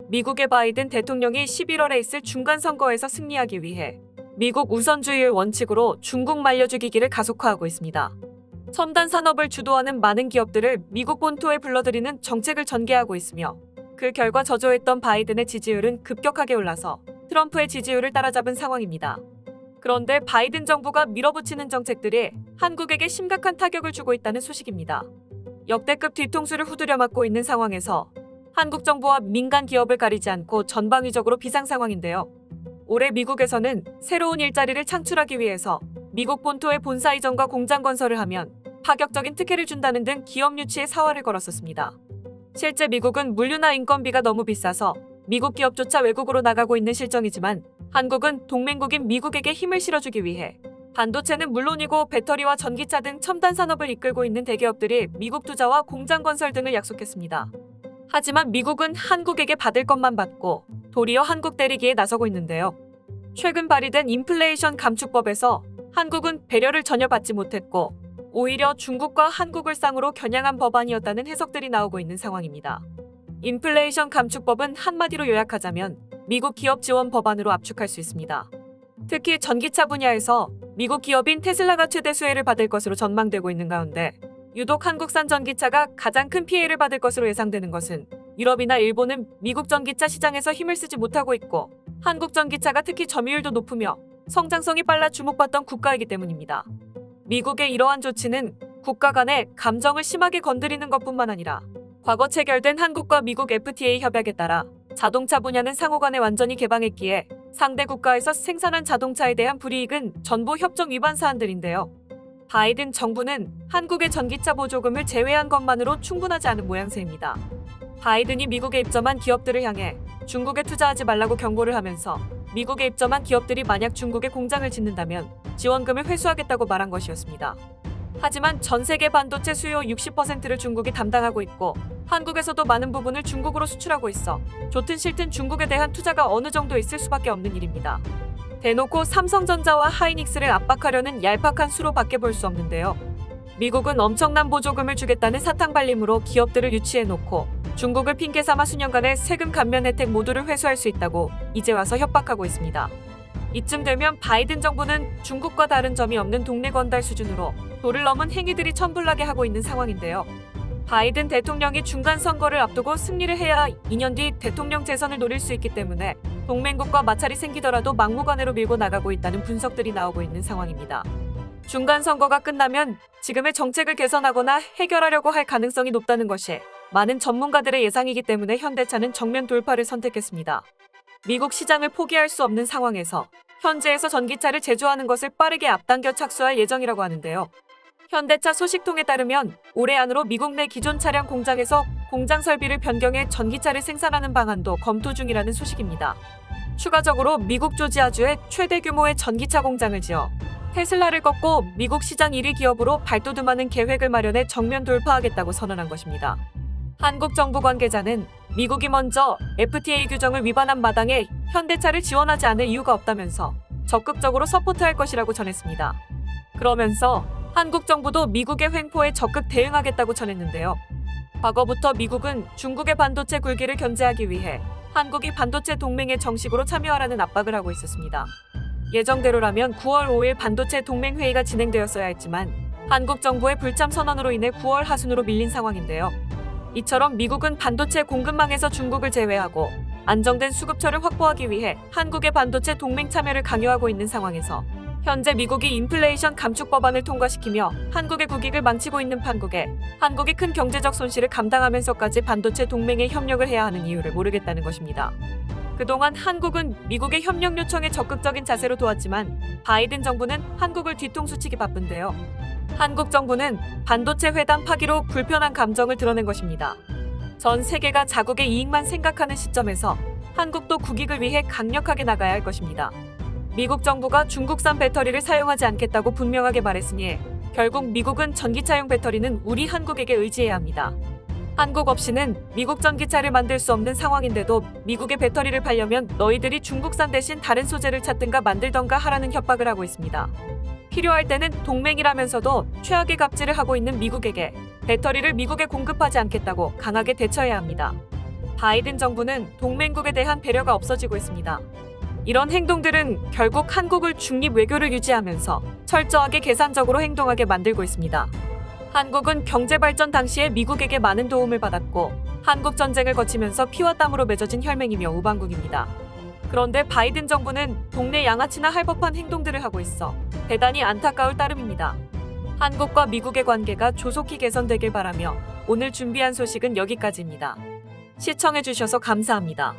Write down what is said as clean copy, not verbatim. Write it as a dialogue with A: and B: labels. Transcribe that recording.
A: 미국의 바이든 대통령이 11월에 있을 중간선거에서 승리하기 위해 미국 우선주의의 원칙으로 중국 말려죽이기를 가속화하고 있습니다. 첨단 산업을 주도하는 많은 기업들을 미국 본토에 불러들이는 정책을 전개하고 있으며 그 결과 저조했던 바이든의 지지율은 급격하게 올라서 트럼프의 지지율을 따라잡은 상황입니다. 그런데 바이든 정부가 밀어붙이는 정책들이 한국에게 심각한 타격을 주고 있다는 소식입니다. 역대급 뒤통수를 후두려 맞고 있는 상황에서 한국 정부와 민간 기업을 가리지 않고 전방위적으로 비상 상황인데요. 올해 미국에서는 새로운 일자리를 창출하기 위해서 미국 본토에 본사 이전과 공장 건설을 하면 파격적인 특혜를 준다는 등 기업 유치에 사활을 걸었었습니다. 실제 미국은 물류나 인건비가 너무 비싸서 미국 기업조차 외국으로 나가고 있는 실정이지만 한국은 동맹국인 미국에게 힘을 실어주기 위해 반도체는 물론이고 배터리와 전기차 등 첨단 산업을 이끌고 있는 대기업들이 미국 투자와 공장 건설 등을 약속했습니다. 하지만 미국은 한국에게 받을 것만 받고 도리어 한국 때리기에 나서고 있는데요. 최근 발의된 인플레이션 감축법에서 한국은 배려를 전혀 받지 못했고 오히려 중국과 한국을 쌍으로 겨냥한 법안이었다는 해석들이 나오고 있는 상황입니다. 인플레이션 감축법은 한마디로 요약하자면 미국 기업 지원 법안으로 압축할 수 있습니다. 특히 전기차 분야에서 미국 기업인 테슬라가 최대 수혜를 받을 것으로 전망되고 있는 가운데 유독 한국산 전기차가 가장 큰 피해를 받을 것으로 예상되는 것은 유럽이나 일본은 미국 전기차 시장에서 힘을 쓰지 못하고 있고 한국 전기차가 특히 점유율도 높으며 성장성이 빨라 주목받던 국가이기 때문입니다. 미국의 이러한 조치는 국가 간의 감정을 심하게 건드리는 것뿐만 아니라 과거 체결된 한국과 미국 FTA 협약에 따라 자동차 분야는 상호 간에 완전히 개방했기에 상대 국가에서 생산한 자동차에 대한 불이익은 전부 협정 위반 사안들인데요. 바이든 정부는 한국의 전기차 보조금을 제외한 것만으로 충분하지 않은 모양새입니다. 바이든이 미국에 입점한 기업들을 향해 중국에 투자하지 말라고 경고를 하면서 미국에 입점한 기업들이 만약 중국에 공장을 짓는다면 지원금을 회수하겠다고 말한 것이었습니다. 하지만 전 세계 반도체 수요 60%를 중국이 담당하고 있고 한국에서도 많은 부분을 중국으로 수출하고 있어 좋든 싫든 중국에 대한 투자가 어느 정도 있을 수밖에 없는 일입니다. 대놓고 삼성전자와 하이닉스를 압박하려는 얄팍한 수로밖에 볼 수 없는데요. 미국은 엄청난 보조금을 주겠다는 사탕발림으로 기업들을 유치해놓고 중국을 핑계 삼아 수년간의 세금 감면 혜택 모두를 회수할 수 있다고 이제 와서 협박하고 있습니다. 이쯤 되면 바이든 정부는 중국과 다른 점이 없는 동네 건달 수준으로 도를 넘은 행위들이 천불나게 하고 있는 상황인데요. 바이든 대통령이 중간 선거를 앞두고 승리를 해야 2년 뒤 대통령 재선을 노릴 수 있기 때문에 동맹국과 마찰이 생기더라도 막무가내로 밀고 나가고 있다는 분석들이 나오고 있는 상황입니다. 중간 선거가 끝나면 지금의 정책을 개선하거나 해결하려고 할 가능성이 높다는 것이 많은 전문가들의 예상이기 때문에 현대차는 정면 돌파를 선택했습니다. 미국 시장을 포기할 수 없는 상황에서 현지에서 전기차를 제조하는 것을 빠르게 앞당겨 착수할 예정이라고 하는데요. 현대차 소식통에 따르면 올해 안으로 미국 내 기존 차량 공장에서 공장 설비를 변경해 전기차를 생산하는 방안도 검토 중이라는 소식입니다. 추가적으로 미국 조지아주에 최대 규모의 전기차 공장을 지어 테슬라를 꺾고 미국 시장 1위 기업으로 발돋움하는 계획을 마련해 정면 돌파하겠다고 선언한 것입니다. 한국 정부 관계자는 미국이 먼저 FTA 규정을 위반한 마당에 현대차를 지원하지 않을 이유가 없다면서 적극적으로 서포트할 것이라고 전했습니다. 그러면서 한국 정부도 미국의 횡포에 적극 대응하겠다고 전했는데요. 과거부터 미국은 중국의 반도체 굴기를 견제하기 위해 한국이 반도체 동맹에 정식으로 참여하라는 압박을 하고 있었습니다. 예정대로라면 9월 5일 반도체 동맹 회의가 진행되었어야 했지만 한국 정부의 불참 선언으로 인해 9월 하순으로 밀린 상황인데요. 이처럼 미국은 반도체 공급망에서 중국을 제외하고 안정된 수급처를 확보하기 위해 한국의 반도체 동맹 참여를 강요하고 있는 상황에서 현재 미국이 인플레이션 감축 법안을 통과시키며 한국의 국익을 망치고 있는 판국에 한국이 큰 경제적 손실을 감당하면서까지 반도체 동맹에 협력을 해야 하는 이유를 모르겠다는 것입니다. 그동안 한국은 미국의 협력 요청에 적극적인 자세로 도왔지만 바이든 정부는 한국을 뒤통수 치기 바쁜데요. 한국 정부는 반도체 회담 파기로 불편한 감정을 드러낸 것입니다. 전 세계가 자국의 이익만 생각하는 시점에서 한국도 국익을 위해 강력하게 나가야 할 것입니다. 미국 정부가 중국산 배터리를 사용하지 않겠다고 분명하게 말했으니 결국 미국은 전기차용 배터리는 우리 한국에게 의지해야 합니다. 한국 없이는 미국 전기차를 만들 수 없는 상황인데도 미국의 배터리를 팔려면 너희들이 중국산 대신 다른 소재를 찾든가 만들던가 하라는 협박을 하고 있습니다. 필요할 때는 동맹이라면서도 최악의 갑질을 하고 있는 미국에게 배터리를 미국에 공급하지 않겠다고 강하게 대처해야 합니다. 바이든 정부는 동맹국에 대한 배려가 없어지고 있습니다. 이런 행동들은 결국 한국을 중립 외교를 유지하면서 철저하게 계산적으로 행동하게 만들고 있습니다. 한국은 경제 발전 당시에 미국에게 많은 도움을 받았고 한국 전쟁을 거치면서 피와 땀으로 맺어진 혈맹이며 우방국입니다. 그런데 바이든 정부는 동네 양아치나 할 법한 행동들을 하고 있어 대단히 안타까울 따름입니다. 한국과 미국의 관계가 조속히 개선되길 바라며 오늘 준비한 소식은 여기까지입니다. 시청해주셔서 감사합니다.